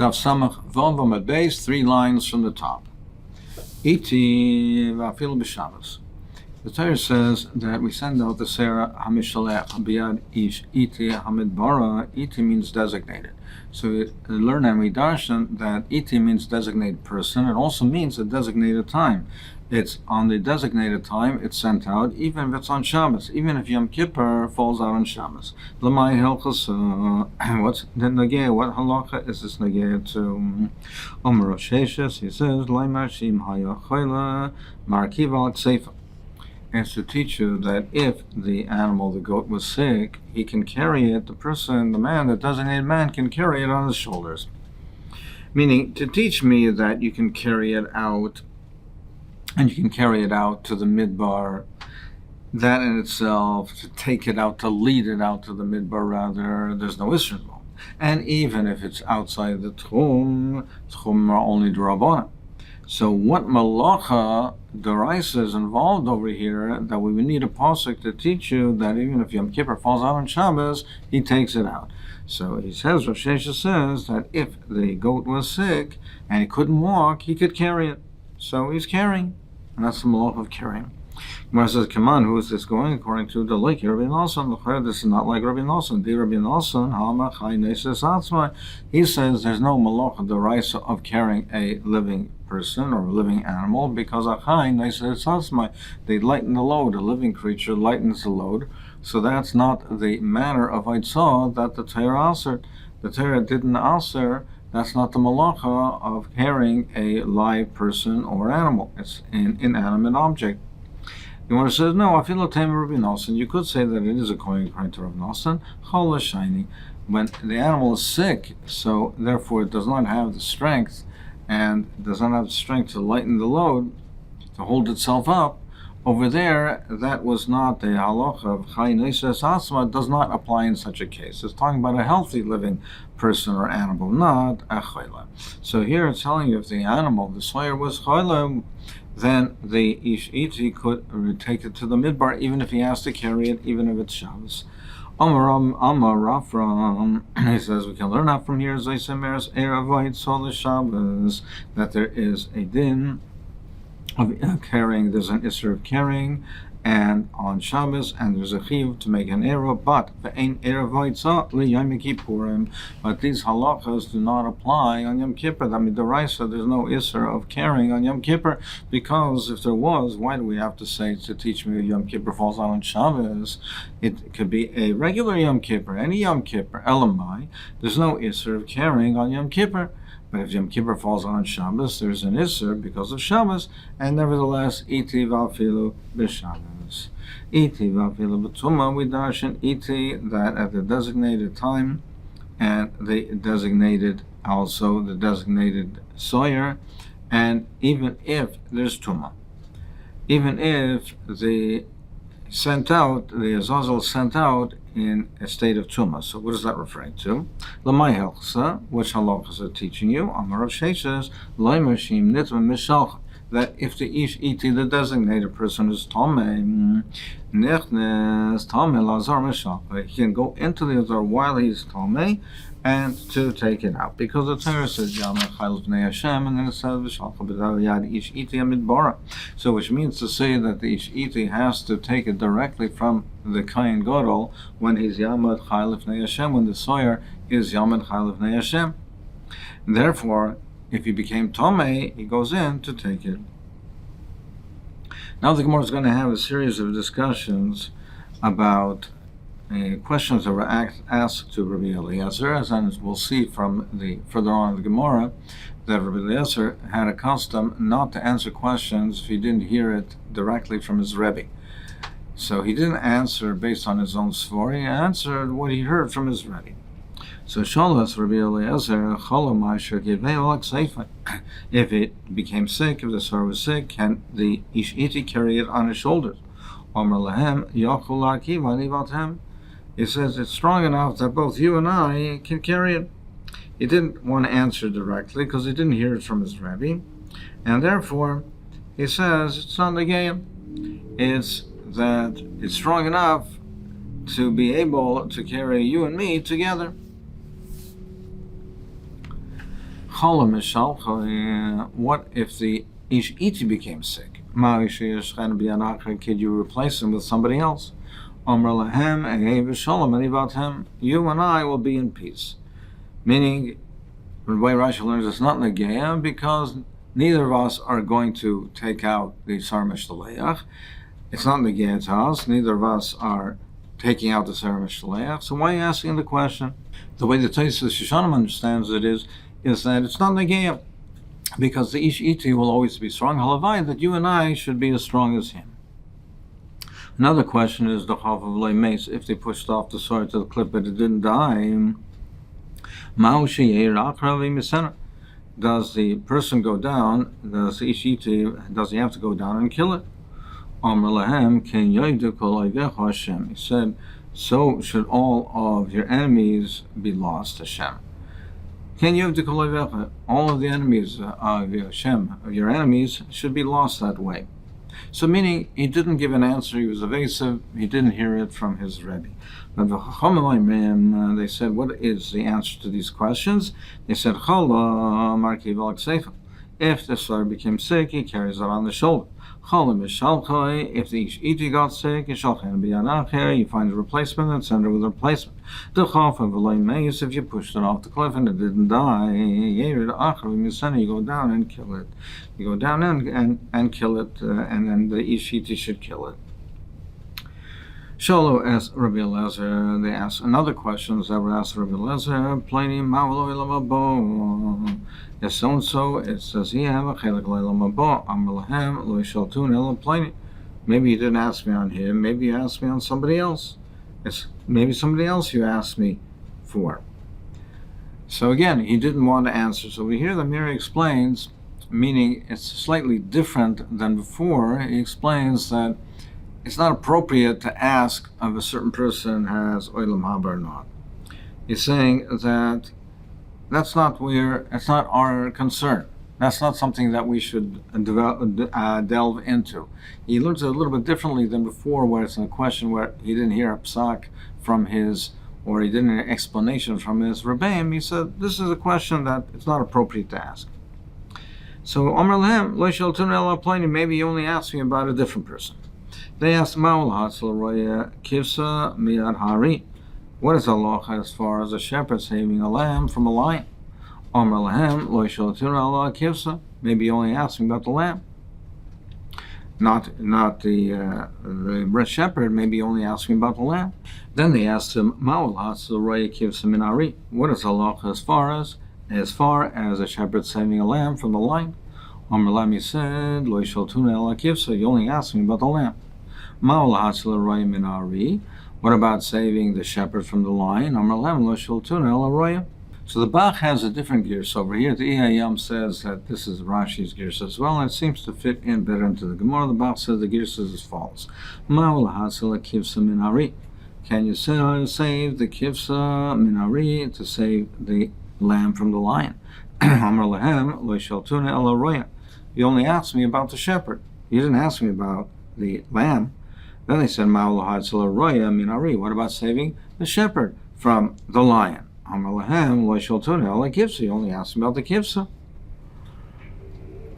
Daf Samach Vav Amud Beis, 3 lines from the top. Iti v'afil b'Shabbos. The Torah says that we send out the Sarah Hamishalech Biyad Ish Iti Hamidbara. Iti means designated. So we learn and we darshan that Iti means designated person. It also means a designated time. It's on the designated time, it's sent out, even if it's on Shabbos, even if Yom Kippur falls out on Shabbos. Lamai Helchus, what's the Nagea? What halacha is this Nagea to? Omer Sheshes, he says, Laimar Shim Haya Chayla Markiva Seifa. It's to teach you that if the animal, the goat, was sick, he can carry it, the person, the man, the designated man, can carry it on his shoulders. Meaning, to teach me that you can carry it out, and you can carry it out to the midbar, that in itself, to take it out, to lead it out to the midbar rather, there's no issue involved. And even if it's outside the tchum are only d'Rabbanan. So what malacha deraisa is involved over here, that we would need a pasuk to teach you that even if Yom Kippur falls out on Shabbos, he takes it out. So he says, Rav Shesha says that if the goat was sick and he couldn't walk, he could carry it. So he's carrying. And that's the malach of carrying. Gemara says, come on, who is this going? According to the like Rabbi Nosson. This is not like Rabbi Nosson. The Rabbi Nosson, he says there's no malach deraisa of carrying a living person or a living animal because they lighten the load. A living creature lightens the load. So that's not the manner of Eitzah that the Torah answered. The Torah didn't answer. That's not the malacha of carrying a live person or animal. It's an inanimate object. The one says, no, I feel a time of Rabbi Nosson. You could say that it is according to Rabbi Nosson. Chola shiny. When the animal is sick, so therefore it does not have the strength and does not have the strength to lighten the load, to hold itself up. Over there, that was not the halacha of Chai Neses Asma, does not apply in such a case. It's talking about a healthy living person or animal, not a chayla. So here it's telling you if the animal, the slayer was chayla, then the ish iti could take it to the midbar, even if he has to carry it, even if it's Shabbos. Amar Rafram, he says we can learn out from here, Zaysemeres Eravait Sol Shabbos, that there is a din of carrying, there's an issur of carrying, and on Shabbos, and there's a chiv to make an erah, but but these halachas do not apply on Yom Kippur. I mean, the Raisa, there's no issur of carrying on Yom Kippur, because if there was, why do we have to say to teach me Yom Kippur falls out on Shabbos? It could be a regular Yom Kippur, any Yom Kippur, Elamai. There's no issur of carrying on Yom Kippur. But if Yom Kippur falls on Shabbos, there's an issur because of Shabbos, and nevertheless, iti v'afilu b'Shabbos. Iti v'afilu b'tuma, we darshan iti, that at the designated time, and the designated sawyer, and even if there's tuma. Even if the Azazel sent out in a state of tumah. So what is that referring to? Lamai helchsa, which halachas are teaching you? Amar Rav Sheshes, Laimashim nitva mishalcha, that if the ish iti, the designated person, is tameh, nechnes tameh lazar mishalcha, he can go into the azar while he's tameh and to take it out. Because the Torah says, Yameh chayil b'nei Hashem, and then it says, V'shalcha b'dav yad ish iti amidbara. So which means to say that the ish iti has to take it directly from the Kayin Gadol when he's Yameh chayil b'nei Hashem, when the sawyer is Yameh chayil b'nei Hashem. And therefore, if he became Tomei, he goes in to take it. Now the Gemara is going to have a series of discussions about questions that were asked to Rabbi Eliezer, as we'll see from the further on in the Gemara, that Rabbi Eliezer had a custom not to answer questions if he didn't hear it directly from his Rebbe. So he didn't answer based on his own svori, he answered what he heard from his Rebbe. So Shalas Rabbi Eliezer, if it became sick, if the sore was sick, can the ish iti carry it on his shoulders? He says it's strong enough that both you and I can carry it. He didn't want to answer directly because he didn't hear it from his Rebbe, and therefore he says it's not negayim. It's that it's strong enough to be able to carry you and me together. What if the Ish Iti became sick? Could you replace him with somebody else? You and I will be in peace. Meaning, the way Rashi learns, it's not Negeya because neither of us are going to take out the Sar Mishtaleach. It's not Negeya to us. Neither of us are taking out the Sar Mishtaleach. So why are you asking the question? The way the Tosfos Shoshanim understands it is that it's not Negeya because the Ish Iti will always be strong. Halavai, that you and I should be as strong as him. Another question is the Chav of Lei Mace. If they pushed off the sword to the cliff but it didn't die, does the person go down? Does the Ish Iti, does he have to go down and kill it? He said, so should all of your enemies be lost, Hashem. All of the enemies of Hashem, of your enemies, should be lost that way. So meaning, he didn't give an answer, he was evasive, he didn't hear it from his Rebbe. But they said, what is the answer to these questions? They said, if the slave became sick, he carries it on the shoulder. If the Ish Iti got sick, you find a replacement and send it with a replacement. If you pushed it off the cliff and it didn't die, you go down and kill it. You go down and kill it, and then the Ish Iti should kill it. Sholo asked Rabbi Eliezer, they asked another questions that were asked Rabbi Eliezer, if so-and-so, it says he have a chelik leilam haba, amar lahem lo yishaltun ela pleni. Maybe you didn't ask me on him, maybe you asked me on somebody else. It's maybe somebody else you asked me for. So again, he didn't want to answer. So we hear the Miri explains, meaning it's slightly different than before. He explains that it's not appropriate to ask if a certain person has oilam haba or not. He's saying that it's not our concern. That's not something that we should delve into. He learns it a little bit differently than before, where it's a question where he didn't hear a psak from his, or he didn't hear an explanation from his Rebbeim. He said, this is a question that it's not appropriate to ask. So, Omer Lehem, Lo Yishaltun Ela Pleni, maybe you only asked me about a different person. They asked Ma'ul Hatzal Roya Kivsa Miyad Hari. What is Allah as far as a shepherd saving a lamb from a lion? Omer Lahem Lo Yishaltun Ela Kivsa. Maybe you only asked me about the lamb, not the shepherd. Maybe you only asked me about the lamb. Then they asked him Ma'ul Hatzal Roya Kivsa Min Hari. What is Allah as far as a shepherd saving a lamb from the lion? Omer Lahem, he said Lo Yishaltun Ela Kivsa. You only asked me about the lamb. Ma'ul Hatzal Roya Min Hari. What about saving the shepherd from the lion? So the Bach has a different gears over here. The Iyayam says that this is Rashi's gears as well, and it seems to fit in better into the Gemara. The Bach says the gears is as follows. Can you save the kivsa minari to save the lamb from the lion? You only asked me about the shepherd. You didn't ask me about the lamb. Then they said, what about saving the shepherd from the lion? You only asked about the kivsa.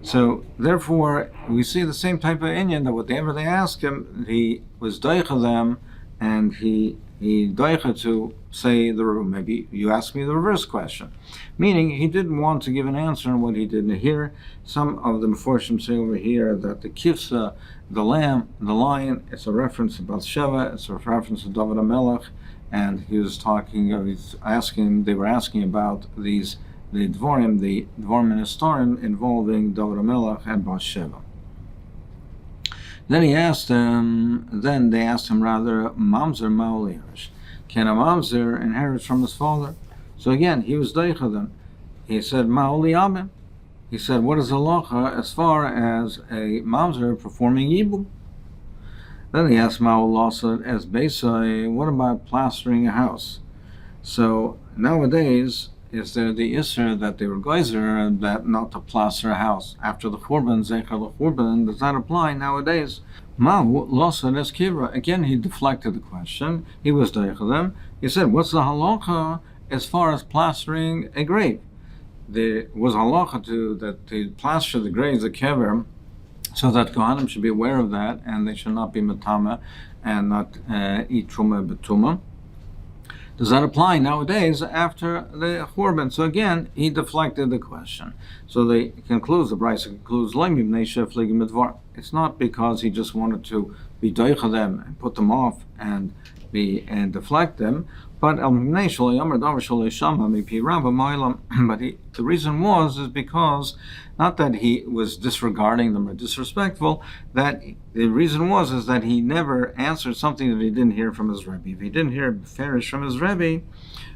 So, therefore, we see the same type of inyan that whatever they asked him, he was daicha them, and he daicha to say maybe you asked me the reverse question. Meaning, he didn't want to give an answer on what he didn't hear. Some of the Meforshim say over here that the kivsa, the lamb, the lion, it's a reference to Bathsheba, it's a reference to Dovid HaMelech, and they were asking about the Dvorim and Historim involving Dovid HaMelech and Bathsheba. Then they asked him rather, Mamzer Ma'ul Yirish. Can a Mamzer inherit from his father? So again, he was daicha them. He said, Ma'ul Yabim. He said, what is halacha as far as a Mamzer performing Yibum? Then they asked Ma'ul Lasad as Beisai, what about plastering a house? So nowadays, is there the Isser that they were geyser that not to plaster a house after the Churban, Zecher the Churban, does that apply nowadays? Ma'u Lasad as Kivra. Again, he deflected the question. He was daicha them. He said, what's the halacha as far as plastering a grave? there was halacha that they plaster the graves, the kever, so that Kohanim should be aware of that, and they should not be matama and not eat truma betuma. Does that apply nowadays after the Churban? So again, he deflected the question. So the Brisa concludes, it's not because he just wanted to be doicha them and put them off and deflect them, but the reason is because not that he was disregarding them or disrespectful, that the reason is that he never answered something that he didn't hear from his Rebbe. If he didn't hear Farish from his Rebbe,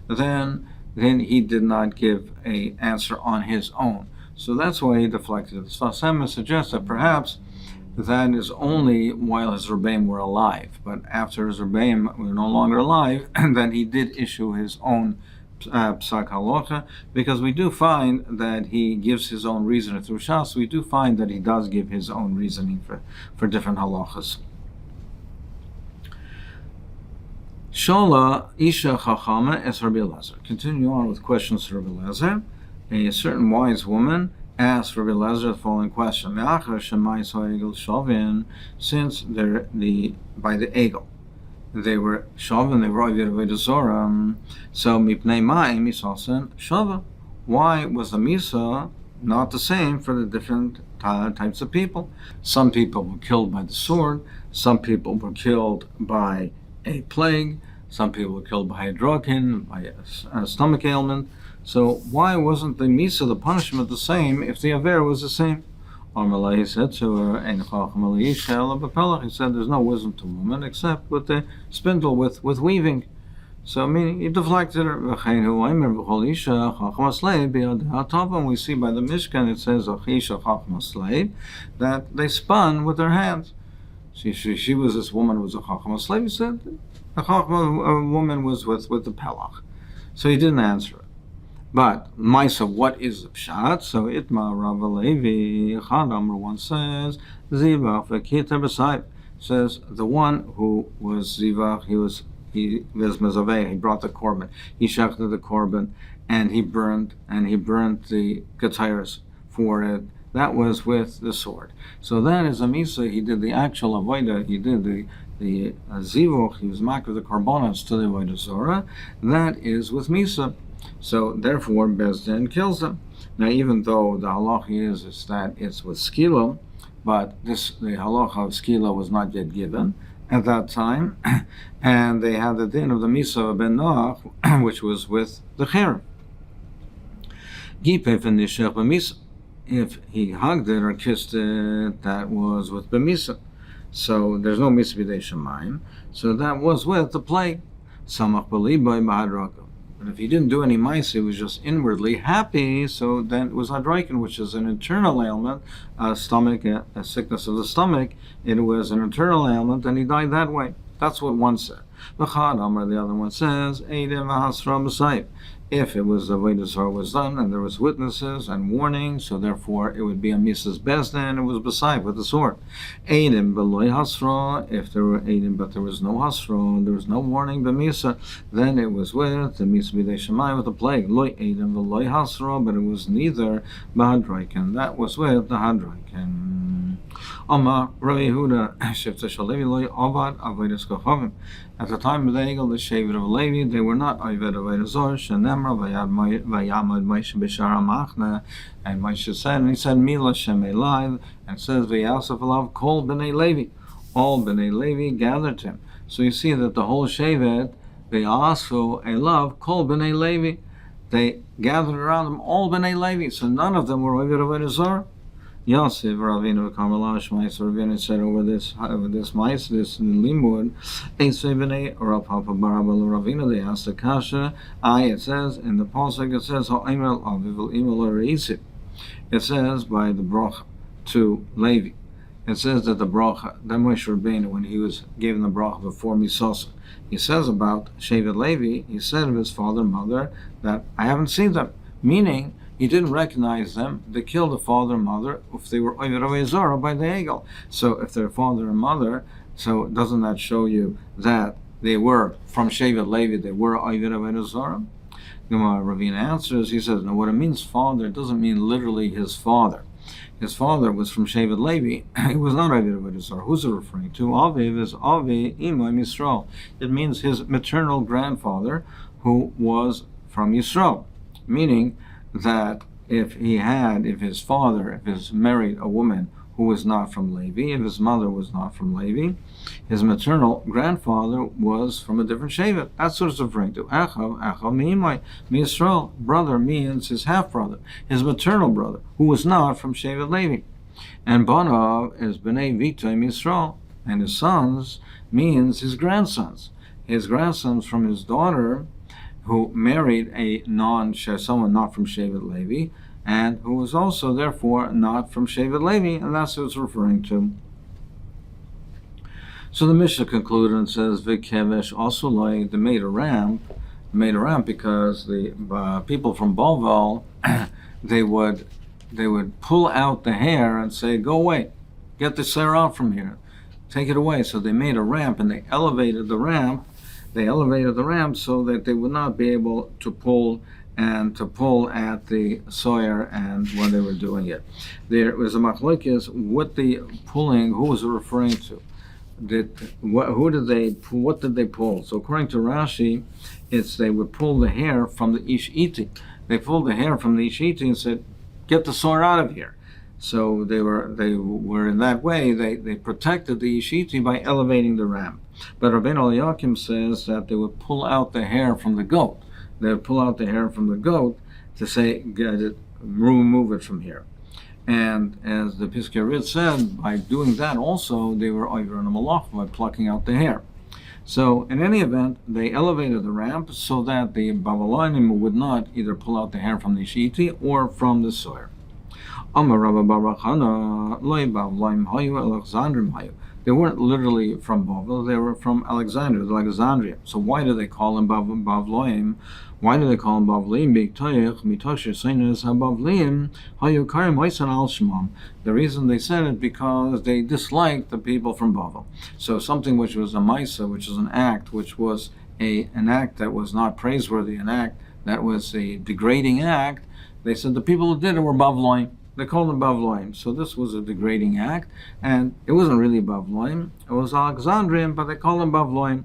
then he did not give an answer on his own. So that's why he deflected it. The Sfasema suggests that perhaps that is only while his Rebbeim were alive, but after his Rebbeim were no longer alive, then he did issue his own psak halacha, because we do find that he gives his own reasoning through Shas. We do find that he does give his own reasoning for different halachas. Shola isha chachama es Rabbi Elazar. Continue on with questions to Rabbi Elazar. A certain wise woman asked Rabbi Elazar the following question: since they're by the egel, they were shavin, they were avodah zorah. So mipnei ma'im misasen shava. Why was the misa not the same for the different types of people? Some people were killed by the sword. Some people were killed by a plague. Some people were killed by a drokin, by a stomach ailment. So why wasn't the misa, the punishment, the same if the aver was the same? He said to her, he said, there's no wisdom to woman except with the spindle, with weaving. So meaning he deflected her. We see by the Mishkan it says that they spun with their hands. She was, this woman was a chachma slave. He said a woman was with the pelach. So he didn't answer it. But Maisa, what is the pshat? So Itma Rav Levi Chadamr one says Zivach v'kita b'sayv, says the one who was Zivach, he was mezaveh, he brought the korban, he shechted the korban, and he burned the ketayers for it. That was with the sword. So that is a misa. He did the actual avodah. He did the zivuch. He was makar the korbanos to the avodah zorah. That is with misa. So therefore, Bezdin kills them. Now, even though the halacha is that it's with skila, but the halacha of skila was not yet given at that time, and they had the din of the misa of ben Noach, which was with the cherem. If he hugged it or kissed it, that was with b'misa. So there's no misa b'dei shamayim. So that was with the plague. Samach b'liboy b'hadraka. But if he didn't do any mice, he was just inwardly happy, so then it was hadroikin, which is an internal ailment, a sickness of the stomach. It was an internal ailment, and he died that way. That's what one said. The other one says, if it was the way the Zohar was done, and there was witnesses and warning, so therefore it would be a Mrs. Bezdin, it was beside with the sword. Eidim beloy hasra, if there were Eidim but there was no hasra, there was no warning, the Misa, then it was with the Misa b'dei Shemai with the plague. Loy Eidim beloy hasra, but it was neither b'hadroiken, that was with the hadroiken. Amar Rabbi Yehuda Shifta Shalevi loy avad avodas kochavim. At the time of the Egel, the Shevet of Levi, they were not Oved Avodah Zorah, Shenemra, Vayamad Moshe B'Shar HaMachna, and Moshe said, and he said, Mila Shem Elai, and says, V'yasaf Alav Kol B'nai Levi. All B'nai Levi gathered him. So you see that the whole Shevet, V'yasafu Elav Kol B'nai Levi, they gathered around him, all B'nai Levi, so none of them were Oved Avodah Zorah. Yosef Ravina Kamalash Mice Ravina said over this mice, this limud, Esevene or Papa Barabal Ravina, they asked the Kasha. It says in the Pasuk, it says Ha'imel Avivul Imel Reisip. It says by the bracha to Levi. It says that the bracha, that Moshe Rabbeinu, when he was given the bracha before Misasa, he says about Shevet Levi, he said of his father and mother that I haven't seen them, meaning he didn't recognize them. They killed the father and mother if they were Oved Avodah Zorah by the Egel. So if they're father and mother, so doesn't that show you that they were from Shevet Levi, they were Oved Avodah Zorah? Ravina answers, he says, no, what it means father, it doesn't mean literally his father. His father was from Shevet Levi. He was not Aviv of Yisrael. Who's it referring to? Aviv is Avi Yomi Yisrael. It means his maternal grandfather, who was from Yisrael. Meaning that if his father married a woman who was not from Levi, if his mother was not from Levi, his maternal grandfather was from a different Shevet. That's what it's referring to. Achav mi'imai, Yisrael. Brother means his half-brother, his maternal brother, who was not from Shevet Levi. And Banav is B'nai Vita Yisrael. And his sons means his grandsons. His grandsons from his daughter, who married someone not from Shevet Levi, and who was also, therefore, not from Shevet Levi, and that's what it's referring to. So the Mishnah concluded and says, V'kevesh also like they made a ramp because the people from Bovel, they would pull out the hair and say, go away, get the hair out from here, take it away. So they made a ramp and they elevated the ramp. They elevated the ramp so that they would not be able to pull at the sawyer and when they were doing it. There was a machlokes what the pulling, who was it referring to? What did they pull? So according to Rashi, it's they would pull the hair from the ish iti. They pulled the hair from the ish iti and said, get the sawyer out of here. So they were in that way, they protected the ish iti by elevating the ramp. But Rabbeinu Eliakim says that they would pull out the hair from the goat. They would pull out the hair from the goat to say, remove it from here. And as the Piskei Rit said, by doing that also, they were over in a malach by plucking out the hair. So in any event, they elevated the ramp so that the Babylonian would not either pull out the hair from the shiti or from the sawyer. Amar Rabba Bar Chana, Loi Bavlaim Hayu Alexandrim Hayu. They weren't literally from Bavel, they were from Alexandria. So why do they call them Bavloim? Why do they call them Bavlim? The reason they said it because they disliked the people from Bavel. So something which was a Maisa, which is an act, which was an act that was not praiseworthy, an act that was a degrading act, they said the people who did it were Bavloim. They called them Bavloim. So this was a degrading act, and it wasn't really Bavloim. It was Alexandrian, but they called them Bavloim.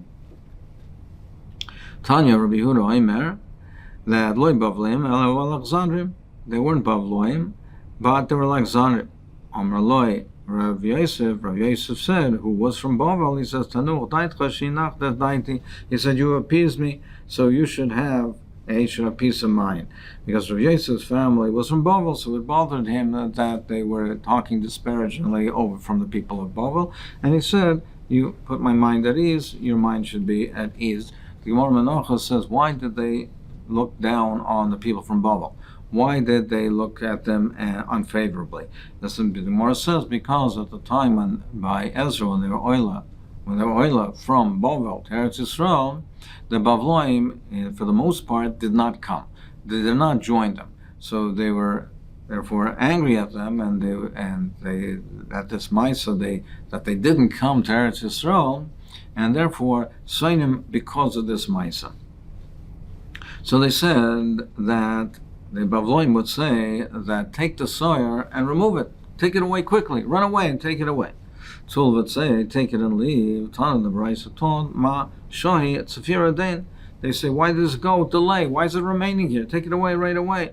Tanya Rabbi Yehuda Omer that Loi Bavloim elo Alexandrian. They weren't Bavloim, but they were Alexandrian. Omer Loi Rav Yosef said, who was from Bavel, he says, Tanu Shinach Daiti. He said, you appease me, so you should have peace of mind, because Rav Yosef's family was from Bavel, so it bothered him that they were talking disparagingly over from the people of Bavel, and he said, you put my mind at ease, your mind should be at ease. The Gemara Menachos says, why did they look down on the people from Bavel? Why did they look at them unfavorably? The Gemara says, because at the time by Ezra, when they were Oila from Bavel to Eretz Yisrael, the Bavloim, for the most part, did not come. They did not join them. So they were therefore angry at them, and they at this Maisa that they didn't come to Eretz Yisrael, and therefore Sainim because of this Maisa. So they said that the Bavloim would say that take the sawyer and remove it, take it away quickly, run away and take it away. Tzul would say, take it and leave. Tan the Brisa taught ma shahi tzafir adain. They say, why does it go delay? Why is it remaining here? Take it away right away.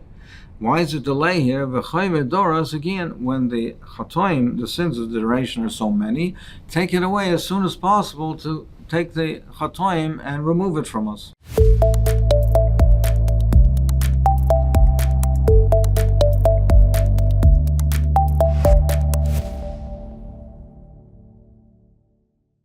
Why is it delay here? V'chayve doras again, when the chatoim, the sins of the generation are so many, take it away as soon as possible to take the chatoim and remove it from us.